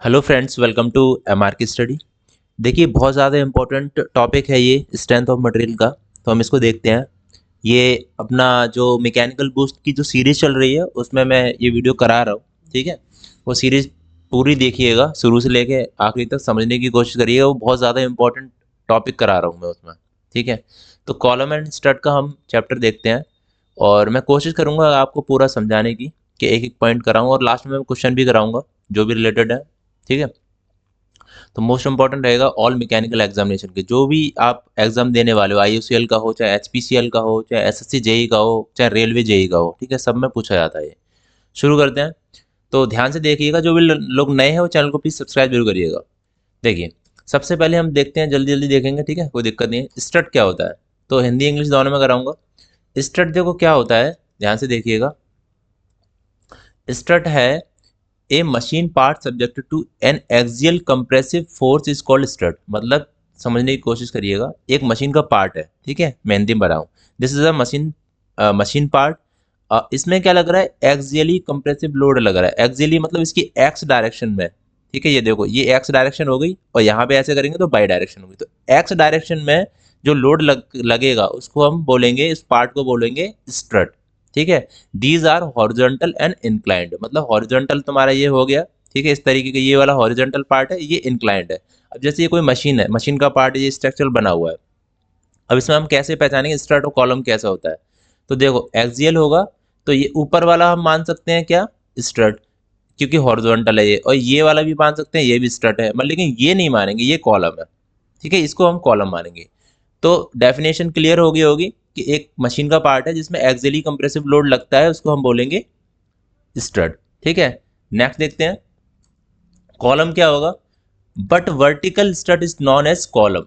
Hello friends, welcome to MRK study. देखिए, बहुत ज़्यादा इम्पोर्टेंट टॉपिक है ये स्ट्रेंथ ऑफ मटेरियल का। तो हम इसको देखते हैं। ये अपना जो मैकेनिकल बूस्ट की जो सीरीज़ चल रही है उसमें मैं ये वीडियो करा रहा हूँ। ठीक है, वो सीरीज़ पूरी देखिएगा, शुरू से लेके आखिरी तक समझने की कोशिश करिएगा। वो बहुत ज़्यादा इम्पोर्टेंट टॉपिक करा रहा हूँ मैं उसमें। ठीक है, तो कॉलम एंड स्टड का हम चैप्टर देखते हैं और मैं कोशिश करूँगा आपको पूरा समझाने की कि एक एक पॉइंट कराऊँ और लास्ट में मैं क्वेश्चन भी कराऊँगा जो भी रिलेटेड है। ठीक है, तो मोस्ट इंपॉर्टेंट रहेगा ऑल मैकेनिकल एग्जामिनेशन के, जो भी आप एग्जाम देने वाले हो, आईयूसीएल का हो, चाहे एचपीसीएल का हो, चाहे एसएससी जेई का हो, चाहे रेलवे जेई का हो। ठीक है, सब में पूछा जाता है ये। शुरू करते हैं। तो ध्यान से देखिएगा, जो भी लोग नए हैं वो चैनल को प्लीज सब्सक्राइब जरूर करिएगा। देखिए, सबसे पहले हम देखते हैं, जल्दी जल्दी देखेंगे। ठीक है, कोई दिक्कत नहीं है। स्टड क्या होता है, तो हिंदी इंग्लिश दोनों में कराऊंगा। स्टड देखो क्या होता है, ध्यान से देखिएगा। स्टड है a machine part subject to an axial compressive force is called strut. मतलब समझने की कोशिश करिएगा, एक मशीन का पार्ट है। ठीक है, मैं हिंदी में बताऊं। This is a machine part. इसमें क्या लग रहा है, एक्सियली कंप्रेसिव लोड लग रहा है। एक्सियली मतलब इसकी एक्स डायरेक्शन में। ठीक है, ये देखो, ये एक्स डायरेक्शन हो गई और यहाँ पे ऐसे करेंगे तो बाई डायरेक्शन होगी। तो एक्स डायरेक्शन में जो लोड लगेगा उसको हम बोलेंगे, इस पार्ट को बोलेंगे स्ट्रट। ठीक है, these are horizontal and inclined. मतलब हॉरिजॉन्टल तुम्हारा ये हो गया। ठीक है, इस तरीके का ये वाला हॉरिजॉन्टल पार्ट है, ये इंक्लाइंड है। अब जैसे ये कोई मशीन है, मशीन का पार्ट, ये स्ट्रक्चर बना हुआ है। अब इसमें हम कैसे पहचानेंगे स्ट्रट और कॉलम कैसा होता है। तो देखो, एक्सियल होगा तो ये ऊपर वाला हम मान सकते हैं क्या, स्ट्रट, क्योंकि हॉरिजॉन्टल है ये। और ये वाला भी मान सकते हैं, ये भी स्ट्रट है, मतलब लेकिन ये नहीं मानेंगे, ये कॉलम है। ठीक है, इसको हम कॉलम मानेंगे। तो डेफिनेशन क्लियर हो गई होगी कि एक मशीन का पार्ट है जिसमें एक्सियली कंप्रेसिव लोड लगता है, उसको हम बोलेंगे स्ट्रट। ठीक है, नेक्स्ट देखते हैं। कॉलम क्या होगा, but vertical strut is known as column.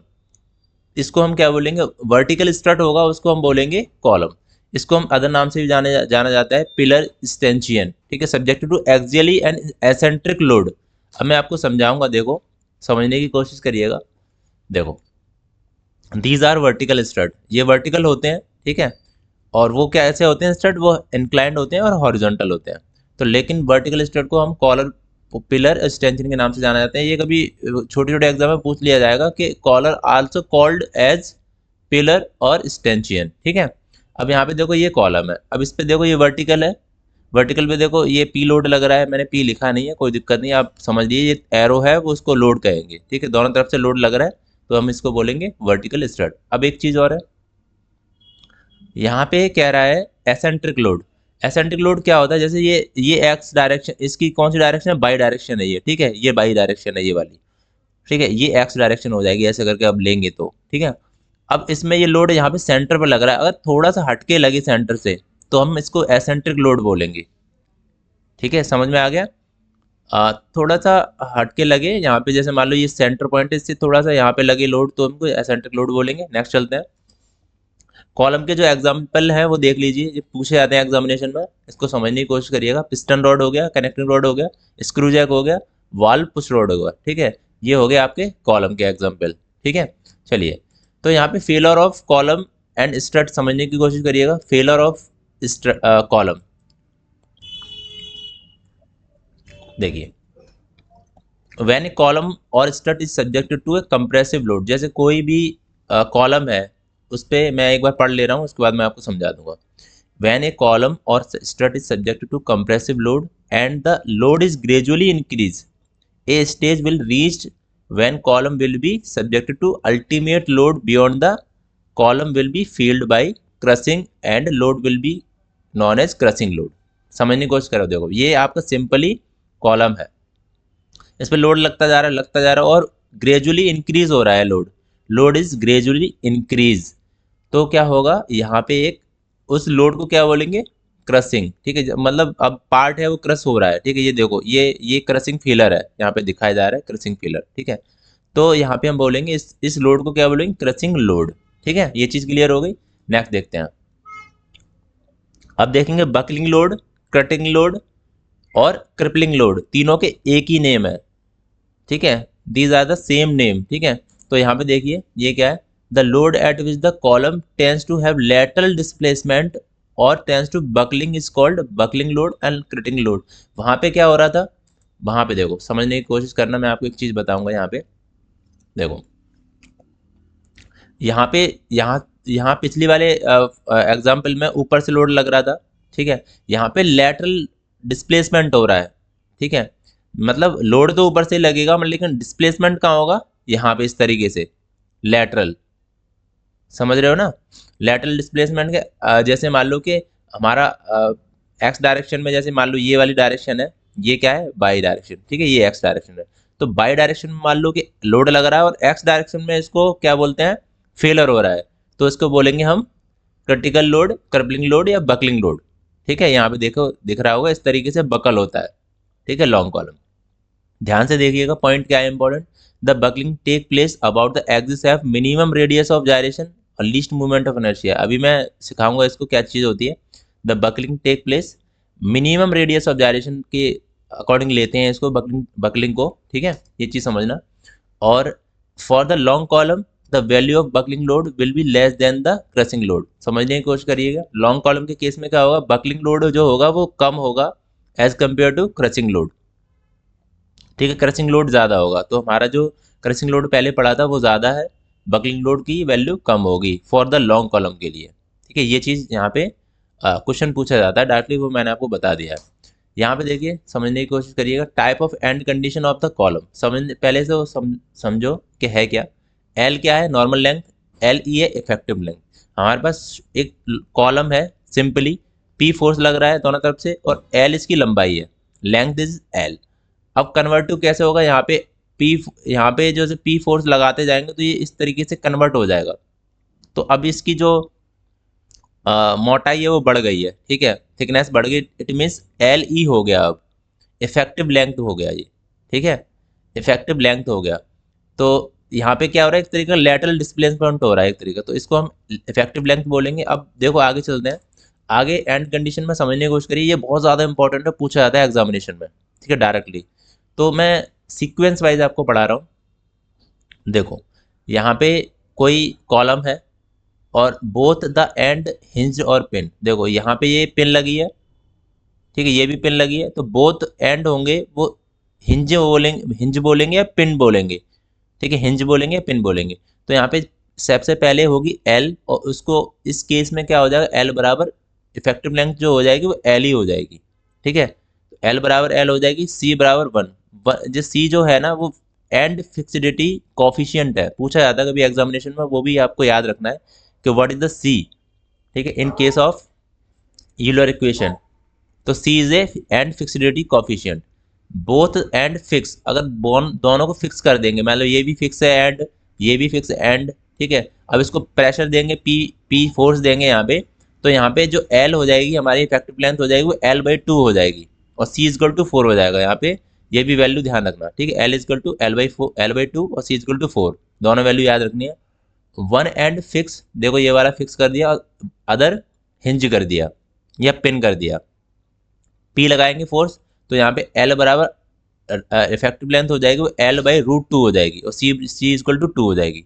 इसको हम क्या बोलेंगे, वर्टिकल स्ट्रट होगा उसको हम बोलेंगे कॉलम। इसको हम अदर नाम से भी जाना जाता है, पिलर स्टेंचियन। ठीक है, subject to axially and eccentric load. अब मैं आपको समझाऊंगा, देखो समझने की कोशिश करिएगा। देखो, दीज आर वर्टिकल स्टड, ये वर्टिकल होते हैं। ठीक है, और वो कैसे होते हैं स्टड, वो इंक्लाइंड होते हैं और हॉरिजॉन्टल होते हैं। तो लेकिन वर्टिकल स्टड को हम कॉलर पिलर एक्सटेंशन के नाम से जाना जाता है। ये कभी छोटे छोटे एग्जाम में पूछ लिया जाएगा कि column also called as pillar और स्टेंचियन। ठीक है, अब यहाँ पे देखो ये कॉलम है, अब इस पे देखो ये वर्टिकल है। वर्टिकल पे देखो ये पी लोड लग रहा है, मैंने पी लिखा नहीं है, कोई दिक्कत नहीं, आप समझ लीजिए ये एरो है, वो उसको लोड कहेंगे। ठीक है, दोनों तरफ से लोड लग रहा है तो हम इसको बोलेंगे वर्टिकल स्टड। अब एक चीज और है, यहाँ पे कह रहा है एसेंट्रिक लोड। एसेंट्रिक लोड क्या होता है, जैसे ये एक्स डायरेक्शन, इसकी कौन सी डायरेक्शन है, बाई डायरेक्शन है ये। ठीक है, ये बाई डायरेक्शन है ये वाली। ठीक है, ये एक्स डायरेक्शन हो जाएगी ऐसे करके अब लेंगे तो। ठीक है, अब इसमें ये लोड यहाँ पे सेंटर पर लग रहा है, अगर थोड़ा सा हटके लगे सेंटर से तो हम इसको एसेंट्रिक लोड बोलेंगे। ठीक है, समझ में आ गया। थोड़ा सा हटके लगे यहाँ पे, जैसे मान लो ये सेंटर पॉइंट है, इससे थोड़ा सा यहाँ पे लगे लोड तो हमको एसेंट्रिक लोड बोलेंगे। नेक्स्ट चलते हैं। कॉलम के जो एग्जाम्पल हैं वो देख लीजिए, ये पूछे जाते हैं एग्जामिनेशन में, इसको समझने की कोशिश करिएगा। पिस्टन रॉड हो गया, कनेक्टिंग रॉड हो गया, स्क्रू जैक हो गया, वाल्व पुश रॉड हो गया। ठीक है, ये हो गए आपके कॉलम के एग्जाम्पल। ठीक है, चलिए, तो यहाँ पे failure of column and strut समझने की कोशिश करिएगा। फेलर ऑफ कॉलम, देखिए, व्हेन ए कॉलम और strut is subjected to a compressive load. जैसे कोई भी कॉलम है, उस पर मैं एक बार पढ़ ले रहा हूँ, उसके बाद मैं आपको समझा दूंगा। व्हेन ए कॉलम और strut is subjected to compressive load and the load is gradually increase, a stage will reach when column will be subjected to ultimate load beyond the column will be failed by crushing and load will be known as crushing load. समझने की कोशिश करो, देखो ये आपका simply column है, इस पर लोड लगता जा रहा है, लगता जा रहा है, और ग्रेजुअली इंक्रीज हो रहा है load. Load is gradually increase, तो क्या होगा यहाँ पे एक, उस लोड को क्या बोलेंगे, क्रसिंग। ठीक है, मतलब अब पार्ट है वो क्रस हो रहा है। ठीक है, ये देखो, ये क्रसिंग फीलर है, यहाँ पे दिखाया जा रहा है क्रसिंग फीलर। ठीक है, तो यहाँ पे हम बोलेंगे इस लोड को क्या बोलेंगे, क्रसिंग लोड। ठीक है, ये चीज क्लियर हो गई। नेक्स्ट देखते हैं। अब देखेंगे बकलिंग लोड, कटिंग लोड और क्रिपलिंग लोड, तीनों के एक ही नेम है। ठीक है, these are the same name. ठीक है, तो यहाँ पे देखिए ये क्या है, the load at which the column tends to have lateral displacement और tends to buckling is called buckling load and crippling load. वहाँ पे क्या हो रहा था, वहाँ पे देखो समझने की कोशिश करना, मैं आपको एक चीज़ बताऊंगा यहाँ पे। देखो यहाँ पे, यहाँ पिछली वाले एग्जाम्पल में ऊपर से लोड लग रहा था, ठीक है। यहाँ पे लेटरल डिस्प्लेसमेंट हो रहा है, ठीक है। मतलब लोड तो ऊपर से ही लगेगा, लेकिन डिस्प्लेसमेंट कहाँ होगा, यहाँ पे इस तरीके से लेटरल, समझ रहे हो ना। लेटरल डिस्प्लेसमेंट के जैसे मान लो कि हमारा एक्स डायरेक्शन में, जैसे मान लो ये वाली डायरेक्शन है, ये क्या है, बाई डायरेक्शन, ठीक है, ये एक्स डायरेक्शन है। तो बाई डायरेक्शन में मान लो कि लोड लग रहा है और एक्स डायरेक्शन में इसको क्या बोलते हैं, फेलर हो रहा है, तो इसको बोलेंगे हम क्रिटिकल लोड, क्रपलिंग लोड या बकलिंग लोड, ठीक है। यहाँ पे देखो दिख रहा होगा इस तरीके से बकल होता है, ठीक है, लॉन्ग कॉलम। ध्यान से देखिएगा पॉइंट क्या है important. The buckling take place about the axis have minimum radius of gyration और लीस्ट मूवमेंट ऑफ इनर्शिया। अभी मैं सिखाऊंगा इसको क्या चीज़ होती है। The buckling take place, minimum radius of gyration के अकॉर्डिंग लेते हैं इसको, बकलिंग को, ठीक है, ये चीज़ समझना। और for the long column the value of buckling load will be less than the crushing load. समझने की कोशिश करिएगा, लॉन्ग कॉलम के केस में क्या होगा, बकलिंग लोड जो होगा वो कम होगा as compare to crushing load, ठीक है। क्रशिंग लोड ज़्यादा होगा, तो हमारा जो क्रशिंग लोड पहले पड़ा था वो ज़्यादा है, बकलिंग लोड की वैल्यू कम होगी फॉर द लॉन्ग कॉलम के लिए, ठीक है। ये चीज़ यहाँ पे क्वेश्चन पूछा जाता है डायरेक्टली, वो मैंने आपको बता दिया है। यहाँ पे देखिए समझने की कोशिश करिएगा, type of and condition of the column. समझ पहले से वो समझो कि है क्या। एल क्या है, नॉर्मल लेंथ, एल ई है इफेक्टिव लेंथ। हमारे पास एक कॉलम है सिंपली, पी फोर्स लग रहा है दोनों तरफ से और एल इसकी लंबाई है, लेंथ इज एल। अब कन्वर्ट टू कैसे होगा, यहाँ पे पी, यहाँ पे जो पी फोर्स लगाते जाएंगे तो ये इस तरीके से कन्वर्ट हो जाएगा। तो अब इसकी जो मोटाई है वो बढ़ गई है, ठीक है, थिकनेस बढ़ गई, इट मीन्स एल ई हो गया, अब इफेक्टिव लेंथ हो गया ये, ठीक है, इफेक्टिव लेंथ हो गया। तो यहाँ पे क्या हो रहा है, एक तरीके का लेटरल डिस्प्लेसमेंट हो रहा है एक तरीका, तो इसको हम इफेक्टिव लेंथ बोलेंगे। अब देखो आगे चलते हैं, आगे एंड कंडीशन में समझने की कोशिश करिए, ये बहुत ज़्यादा इंपॉर्टेंट है, पूछा जाता है एग्जामिनेशन में, ठीक है, डायरेक्टली। तो मैं सीक्वेंस वाइज आपको पढ़ा रहा हूँ। देखो यहाँ पे कोई कॉलम है और बोथ द एंड हिंज और पिन, देखो यहाँ पे ये पिन लगी है, ठीक है, ये भी पिन लगी है, तो बोथ एंड होंगे वो हिंज बोलेंगे या पिन बोलेंगे, ठीक है, हिंज बोलेंगे या पिन बोलेंगे। तो यहाँ पे सबसे पहले होगी एल, और उसको इस केस में क्या हो जाएगा, एल बराबर इफेक्टिव लेंथ जो हो जाएगी वो एल ही हो जाएगी, ठीक है। तो एल बराबर एल हो जाएगी, सी बराबर वन। जो सी जो है ना वो एंड फिक्सिडिटी कॉफिशियंट है, पूछा जाता है कभी एग्जामिनेशन में, वो भी आपको याद रखना है कि व्हाट इज द सी, ठीक है, in case of Euler equation. तो C is a end fixity coefficient. Both end fix, अगर दोनों को फिक्स कर देंगे, मान लो ये भी फिक्स है एंड ये भी फिक्स एंड, ठीक है। अब इसको प्रेशर देंगे, पी फोर्स देंगे यहाँ पे, तो यहाँ पे जो एल हो जाएगी हमारी इफेक्टिव लेंथ हो जाएगी वो L/2 हो जाएगी, और सी इजकल टू 4 हो जाएगा। यहाँ पे ये भी वैल्यू ध्यान रखना, ठीक है, L इजकल टू L/2 और सी इजकल टू 4, दोनों वैल्यू याद रखनी है। वन एंड फिक्स, देखो ये वाला फिक्स कर दिया और अदर हिंज कर दिया या पिन कर दिया, पी लगाएंगे फोर्स, तो यहाँ पे एल बराबर इफेक्टिव लेंथ हो जाएगी वो L/√2 हो जाएगी, और सी इजक्वल टू 2 हो जाएगी,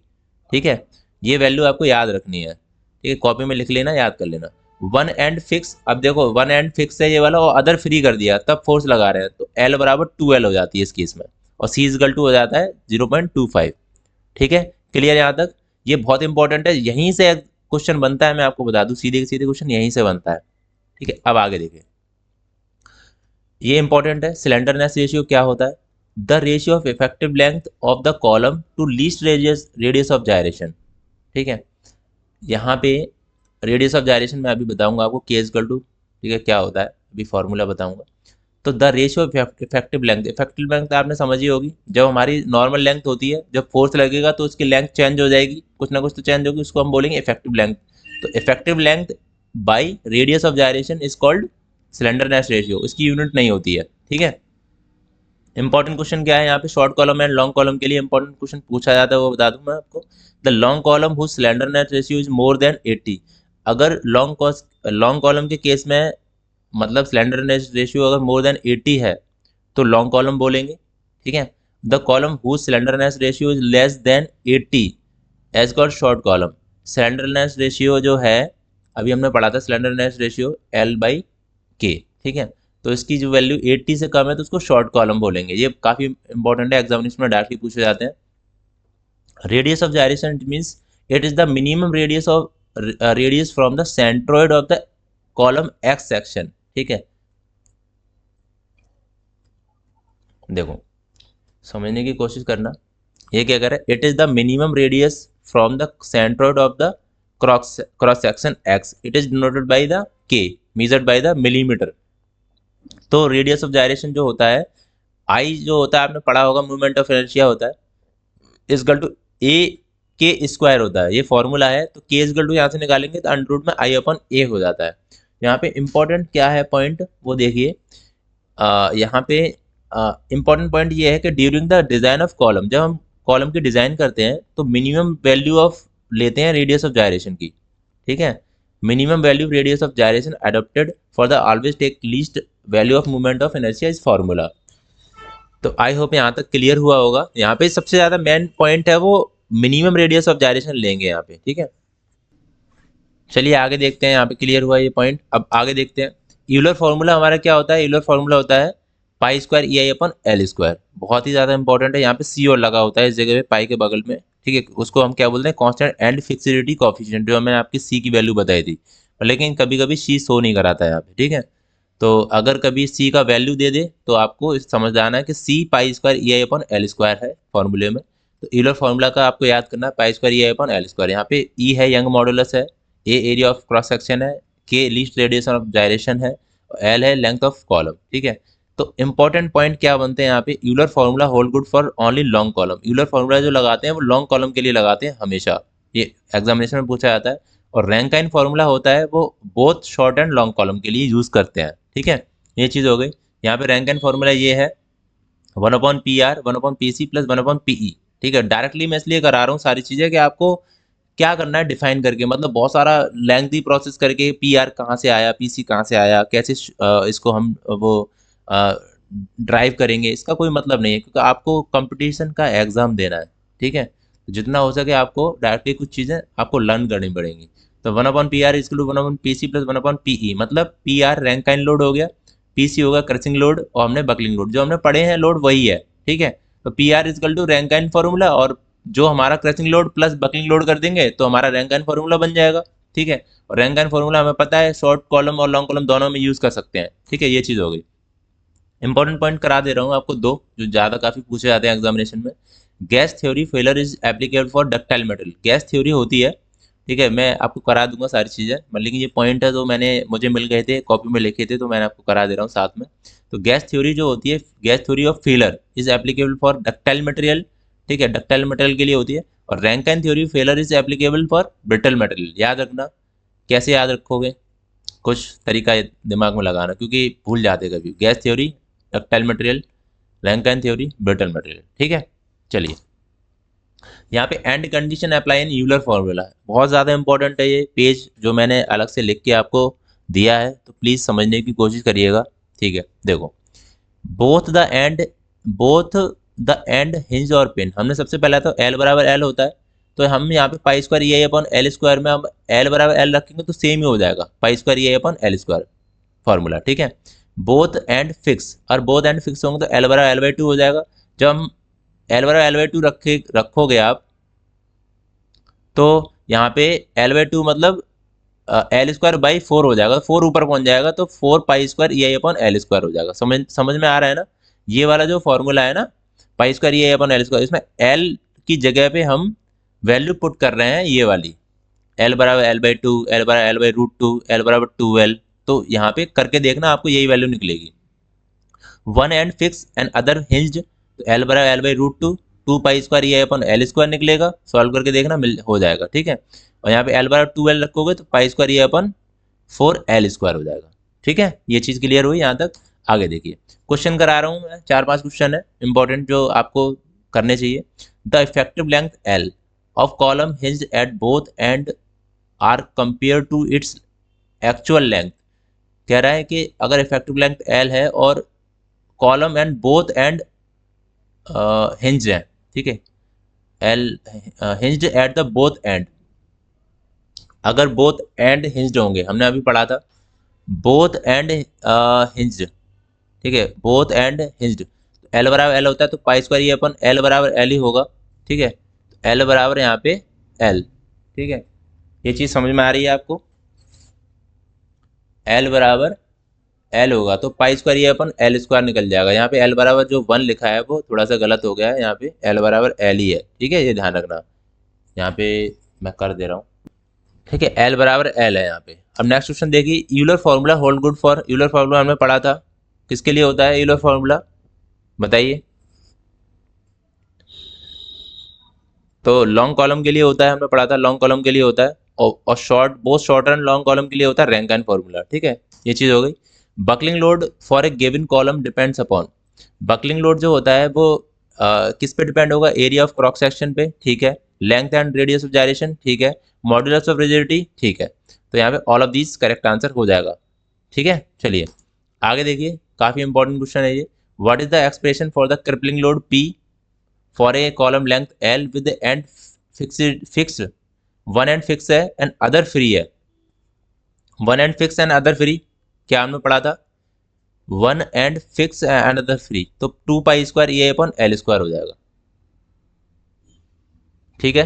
ठीक है। ये वैल्यू आपको याद रखनी है, ठीक है, कॉपी में लिख लेना, याद कर लेना। वन एंड फिक्स, अब देखो वन एंड फिक्स है ये वाला और अदर फ्री कर दिया, तब फोर्स लगा रहे हैं, तो एल बराबर 2L हो जाती है इस केस में, और सी इजक्वल टू हो जाता है 0.25, ठीक है। क्लियर यहाँ तक, ये बहुत इंपॉर्टेंट है, यहीं से क्वेश्चन बनता है, मैं आपको बता दूं, सीधे सीधे क्वेश्चन यहीं से बनता है, ठीक है। अब आगे देखिए, ये इंपॉर्टेंट है, सिलेंडरनेस रेशियो क्या होता है, the ratio of effective length of the column to least radius of gyration, ठीक है। यहाँ पे रेडियस ऑफ जायरेशन मैं अभी बताऊंगा आपको, के इजकल टू, ठीक है, क्या होता है अभी फॉर्मूला बताऊंगा। तो the ratio of effective length, effective length आपने समझी होगी, जब हमारी नॉर्मल लेंथ होती है, जब फोर्स लगेगा तो उसकी लेंथ चेंज हो जाएगी, कुछ ना कुछ तो चेंज होगी, उसको हम बोलेंगे इफेक्टिव लेंथ। तो effective length by radius of gyration is called slenderness ratio, इसकी यूनिट नहीं होती है, ठीक है। इंपॉर्टेंट क्वेश्चन क्या है यहाँ पे, short column and long column के लिए इंपॉर्टेंट क्वेश्चन पूछा जाता है, वो बता दूं मैं आपको। The long column whose slenderness ratio is more than 80, अगर लॉन्ग कॉलम के केस में मतलब स्लेंडरनेस रेशियो अगर मोर देन 80 है तो लॉन्ग कॉलम बोलेंगे, ठीक है। The column whose slenderness ratio is less than 80 as called short column. Slenderness ratio जो है, अभी हमने पढ़ा था स्लेंडरनेस रेशियो L/K, ठीक है। तो इसकी जो वैल्यू 80 से कम है तो उसको शॉर्ट कॉलम बोलेंगे। ये काफ़ी इंपॉर्टेंट है, एग्जामिनेशन में डायरेक्टली पूछे जाते हैं। Radius of gyration means it is the minimum radius from the centroid of the column x section. ठीक है, देखो समझने की कोशिश करना, ये क्या कर रहा है, it is the minimum radius from the centroid of the cross section x, it is denoted by the के, मेजर्ड बाय द मिलीमीटर। तो रेडियस ऑफ gyration जो होता है, आई जो होता है आपने पढ़ा होगा, मूवमेंट ऑफ इनर्शिया होता है, इजकल टू ए के स्क्वायर होता है, ये फॉर्मूला है। तो के इजकल टू यहाँ से निकालेंगे तो अंडर रूट में आई अपन ए हो जाता है। यहाँ पे इंपॉर्टेंट क्या है पॉइंट वो देखिए, यहाँ पे इंपॉर्टेंट पॉइंट ये है कि during the design of column, जब हम कॉलम की डिज़ाइन करते हैं तो मिनिमम वैल्यू ऑफ लेते हैं रेडियस ऑफ gyration की। ठीक है, minimum value radius of gyration adopted for the always take least value of movement of inertia is formula. तो आई होप यहाँ तक क्लियर हुआ होगा। यहाँ पे सबसे ज़्यादा मेन पॉइंट है वो मिनिमम रेडियस ऑफ gyration लेंगे यहाँ पे। ठीक है, चलिए आगे देखते हैं, यहाँ पे क्लियर हुआ ये पॉइंट। अब आगे देखते हैं, यूलर फॉर्मूला हमारा क्या होता है, यूलर फॉर्मूला होता है पाई स्क्वायर ई आई अपन एल स्क्वायर। बहुत ही ज़्यादा इंपॉर्टेंट है, यहाँ पे सी और लगा होता है इस जगह पे पाई के बगल में। ठीक है, उसको हम क्या बोलते हैं, कांस्टेंट एंड फिक्सिडिटी कोएफिशिएंट, जो मैंने आपकी सी की वैल्यू बताई थी, लेकिन कभी कभी सी शो नहीं कराता है यहाँ पे। ठीक है, तो अगर कभी सी का वैल्यू दे दे तो आपको समझ आना है कि सी पाई स्क्वायर ई आई अपन एल स्क्वायर है फॉर्मूले में। तो यूलर फॉर्मूला का आपको याद करना है पाई स्क्वायर ई आई अपन एल स्क्वायर। यहाँ पे ई है यंग मॉडुलस है, ए एरिया ऑफ क्रॉस सेक्शन है, के लीस्ट रेडिएशन ऑफ gyration है, एल है लेंथ ऑफ कॉलम। ठीक है, तो इंपॉर्टेंट पॉइंट क्या बनते हैं यहाँ पे, Euler formula hold good for only long column. Euler formula जो लगाते हैं वो लॉन्ग कॉलम के लिए लगाते हैं हमेशा, ये एग्जामिनेशन में पूछा जाता है। और रैंकाइन फॉर्मूला होता है वो both short and long column के लिए यूज करते हैं। ठीक है, ये चीज़ हो गई। यहाँ पे रैंकाइन फॉर्मूला ये है 1/PR 1/PC प्लस 1/PE। ठीक है, डायरेक्टली मैं इसलिए करा रहा हूँ सारी चीज़ें कि आपको क्या करना है डिफाइन करके, मतलब बहुत सारा लेंथी प्रोसेस करके पी आर कहाँ से आया, पी सी कहाँ से आया, कैसे इसको हम वो ड्राइव करेंगे, इसका कोई मतलब नहीं है, क्योंकि आपको कंपटीशन का एग्ज़ाम देना है। ठीक है, तो जितना हो सके आपको डायरेक्टली कुछ चीज़ें आपको लर्न करनी पड़ेंगी। तो 1/PR is to 1/PC plus 1/PE, मतलब पी आर रैंकाइन लोड हो गया, पी सी होगा क्रचिंग लोड, और हमने बकलिंग लोड जो हमने पढ़े हैं लोड वही है। ठीक है, तो P R equal to Rankine formula, और जो हमारा crushing load plus buckling load कर देंगे तो हमारा रैंकाइन फॉर्मूला बन जाएगा। ठीक है, और रैंकाइन फॉर्मूला हमें पता है शॉर्ट कॉलम और लॉन्ग कॉलम दोनों में यूज़ कर सकते हैं। ठीक है, ये चीज़ हो गई। इंपॉर्टेंट पॉइंट करा दे रहा हूँ आपको दो, जो ज़्यादा काफ़ी पूछे जाते हैं एग्जामिनेशन में। Gas theory failure is applicable for ductile metal. Gas theory होती है, ठीक है, मैं आपको करा दूंगा सारी चीज़ें, लेकिन ये पॉइंट है जो मुझे मिल गए थे, कॉपी में लिखे थे, तो मैंने आपको करा दे रहा हूँ साथ में। तो गैस थ्योरी जो होती है, gas theory of failure is applicable for ductile material. ठीक है, डक्टाइल मटेरियल के लिए होती है। और Rankine theory failure is applicable for brittle material. याद रखना, कैसे याद रखोगे, कुछ तरीका दिमाग में लगाना, क्योंकि भूल जाते कभी। Gas theory ductile material, Rankine theory brittle material. ठीक है, चलिए यहाँ पे and condition apply in Euler formula है, बहुत ज़्यादा इंपॉर्टेंट है ये पेज, जो मैंने अलग से लिख के आपको दिया है, तो प्लीज़ समझने की कोशिश करिएगा। ठीक है, देखो बोथ द एंड हिंज और पिन, हमने सबसे पहला तो एल बराबर एल होता है, तो हम यहाँ पे पाई square E I upon L square में हम एल बराबर एल रखेंगे तो सेम ही हो जाएगा, पाई square E I upon L square formula. ठीक है, बोथ एंड फिक्स, और बोथ एंड फिक्स होंगे तो एल बराबर एल बाई टू हो जाएगा। जब हम एल बराबर एल बाई टू रखोगे आप, तो यहाँ पे एल बाई टू मतलब एल स्क्वायर बाई 4 हो जाएगा, 4 ऊपर पहुंच जाएगा, तो 4 पाई square E I upon L square हो जाएगा। समझ में आ रहा है ना, ये वाला जो फॉर्मूला है ना पाई square E I upon L square, इसमें एल की जगह पे हम वैल्यू पुट कर रहे हैं ये वाली, एल बराबर एल बाई टू, एल बराबर L by root two, L बराबर 2L। तो यहाँ पे करके देखना, आपको यही वैल्यू निकलेगी। One end fix and other hinged, तो एल बराबर L by root two, 2 pi square E I upon L square निकलेगा, सॉल्व करके देखना हो जाएगा। ठीक है, और यहाँ पे एल बराबर 2L रखोगे तो पाई square E I upon 4L square हो जाएगा। ठीक है, ये चीज़ क्लियर हुई यहाँ तक। आगे देखिए, क्वेश्चन करा रहा हूँ मैं, 4-5 क्वेश्चन है इंपॉर्टेंट जो आपको करने चाहिए। The effective length L of column hinged at both end are compare to its actual length. कह रहा है कि अगर इफेक्टिव लेंथ एल है और column and both and hinge है, ठीक है, L hinged at the both and, अगर बोथ एंड हिंज्ड होंगे, हमने अभी पढ़ा था बोथ एंड हिंज्ड, ठीक है, बोथ एंड हिंज्ड, एल बराबर एल होता है तो पाई स्क्वायर ये अपन एल बराबर एल ही होगा, ठीक है, एल बराबर यहाँ पे एल, ठीक है, ये चीज़ समझ में आ रही है आपको, एल बराबर एल होगा तो पाई स्क्वायर ये अपन एल स्क्वायर निकल जाएगा, यहाँ पे एल बराबर जो वन लिखा है वो थोड़ा सा गलत हो गया है, यहाँ पे एल बराबर एल ही है, ठीक है, ये ध्यान रखना, यहाँ पे मैं कर दे रहा हूँ, ठीक है, एल बराबर एल है यहाँ पे। अब नेक्स्ट क्वेश्चन देखिए, Euler formula hold good for, Euler formula हमने पढ़ा था, किसके लिए होता है यूलर फार्मूला, बताइए, तो लॉन्ग कॉलम के लिए होता है, हमने पढ़ा था लॉन्ग कॉलम के लिए होता है, और short both short and long column के लिए होता है रैंक एंड फार्मूला, ठीक है, ये चीज़ हो गई। Buckling load for a given column depends upon, buckling load जो होता है वो किस पे डिपेंड होगा, एरिया ऑफ क्रॉस सेक्शन पे, ठीक है, length and radius of gyration, ठीक है, मॉड्यूलस ऑफ रिजिडिटी, ठीक है, तो यहाँ पे all of these correct answer हो जाएगा, ठीक है। चलिए आगे देखिए, काफ़ी इंपॉर्टेंट क्वेश्चन है ये, what is the expression for the crippling load P for a column length L with and fixed, one end fix है एंड अदर फ्री है, one end fix and other free, क्या हमने पढ़ा था, one end fix and other free, तो to pi square ये अपन L square हो जाएगा, ठीक है।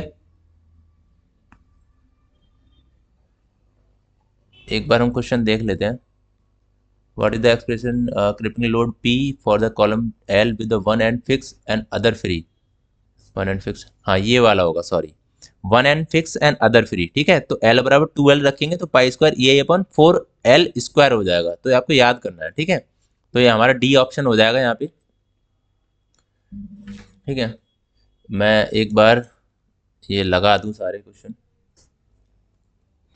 एक बार हम क्वेश्चन देख लेते हैं, what is the expression crippling load P for the column L with one end fix and other free, one end fix, हाँ ये वाला होगा, sorry, one end fix and other free, ठीक है, तो एल बराबर 2l रखेंगे तो पाई स्क्वायर ये अपन 4l स्क्वायर हो जाएगा, तो आपको याद करना है, ठीक है, तो ये हमारा डी ऑप्शन हो जाएगा यहाँ पे, ठीक है। मैं एक बार ये लगा दूं सारे क्वेश्चन,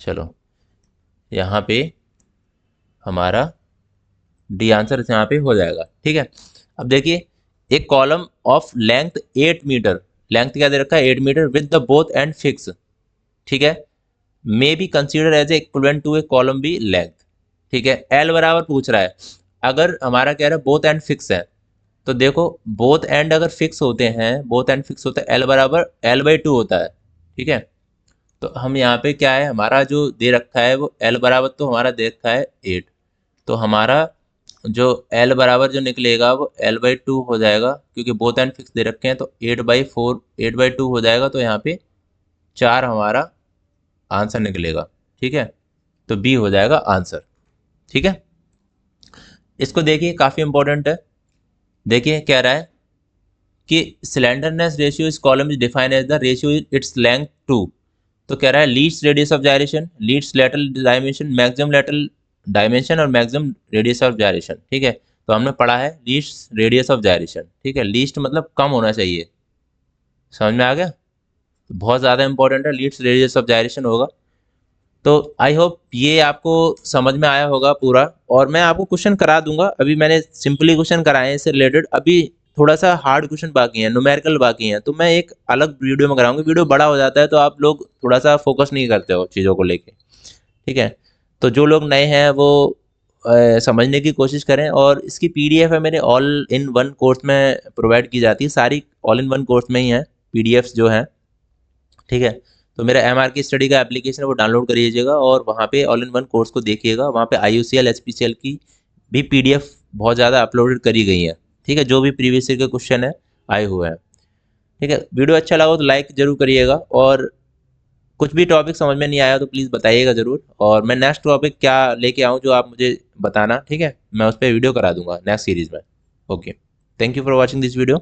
चलो यहाँ पे हमारा डी आंसर यहाँ पे हो जाएगा, ठीक है। अब देखिए, एक column of length 8 metre, length क्या दे रखा है 8 metre with the both end fix, ठीक है, may be consider as a equivalent to a column be length, ठीक है, एल बराबर पूछ रहा है, अगर हमारा कह रहा है बोथ एंड फिक्स है, तो देखो बोथ एंड अगर फिक्स होते हैं, बोथ एंड फिक्स होता है एल बराबर L/2 होता है, ठीक है, तो हम यहाँ पे क्या है, हमारा जो दे रखा है वो एल बराबर तो हमारा दे रखा है 8, तो हमारा जो एल बराबर जो निकलेगा वो L/2 हो जाएगा, क्योंकि बोथ एंड फिक्स दे रखे हैं, तो 8/4 8/2 हो जाएगा, तो यहाँ पे 4 हमारा आंसर निकलेगा, ठीक है, तो बी हो जाएगा आंसर, ठीक है। इसको देखिए काफ़ी इंपॉर्टेंट है, देखिए कह रहा है कि स्लेंडरनेस रेशियो इस column is defined as the ratio its length to, तो कह रहा है least radius of gyration, least lateral dimension, maximum lateral dimension और मैक्सिमम रेडियस ऑफ जायरेशन, ठीक है, तो हमने पढ़ा है लीस्ट रेडियस ऑफ जायरेशन, ठीक है, लीस्ट मतलब कम होना चाहिए, समझ में आ गया, तो बहुत ज़्यादा इंपॉर्टेंट है, लीस्ट रेडियस ऑफ जायरेशन होगा, तो आई होप ये आपको समझ में आया होगा पूरा, और मैं आपको क्वेश्चन करा दूंगा, अभी मैंने सिंपली क्वेश्चन कराए हैं इससे रिलेटेड, अभी थोड़ा सा हार्ड क्वेश्चन बाकी हैं, न्यूमेरिकल बाकी हैं, तो मैं एक अलग वीडियो में कराऊंगा, वीडियो बड़ा हो जाता है तो आप लोग थोड़ा सा फोकस नहीं करते हो चीज़ों को लेके, ठीक है, तो जो लोग नए हैं वो समझने की कोशिश करें, और इसकी पीडीएफ है मेरे ऑल इन वन कोर्स में प्रोवाइड की जाती है, सारी ऑल इन वन कोर्स में ही है पीडीएफ्स जो हैं, ठीक है, तो मेरा MRK स्टडी का एप्लीकेशन है वो डाउनलोड करिएगा, और वहाँ पे ऑल इन वन कोर्स को देखिएगा, वहाँ पे IUCL SPCL की भी PDF बहुत ज़्यादा अपलोडेड करी गई है, ठीक है, जो भी प्रीवियस ईयर के क्वेश्चन है आए हुए हैं, ठीक है। वीडियो अच्छा लगा तो लाइक जरूर करिएगा, और कुछ भी टॉपिक समझ में नहीं आया तो प्लीज़ बताइएगा ज़रूर, और मैं नेक्स्ट टॉपिक क्या लेके आऊँ जो आप मुझे बताना, ठीक है, मैं उस पर वीडियो करा दूंगा नेक्स्ट सीरीज़ में। Okay, thank you for watching this video.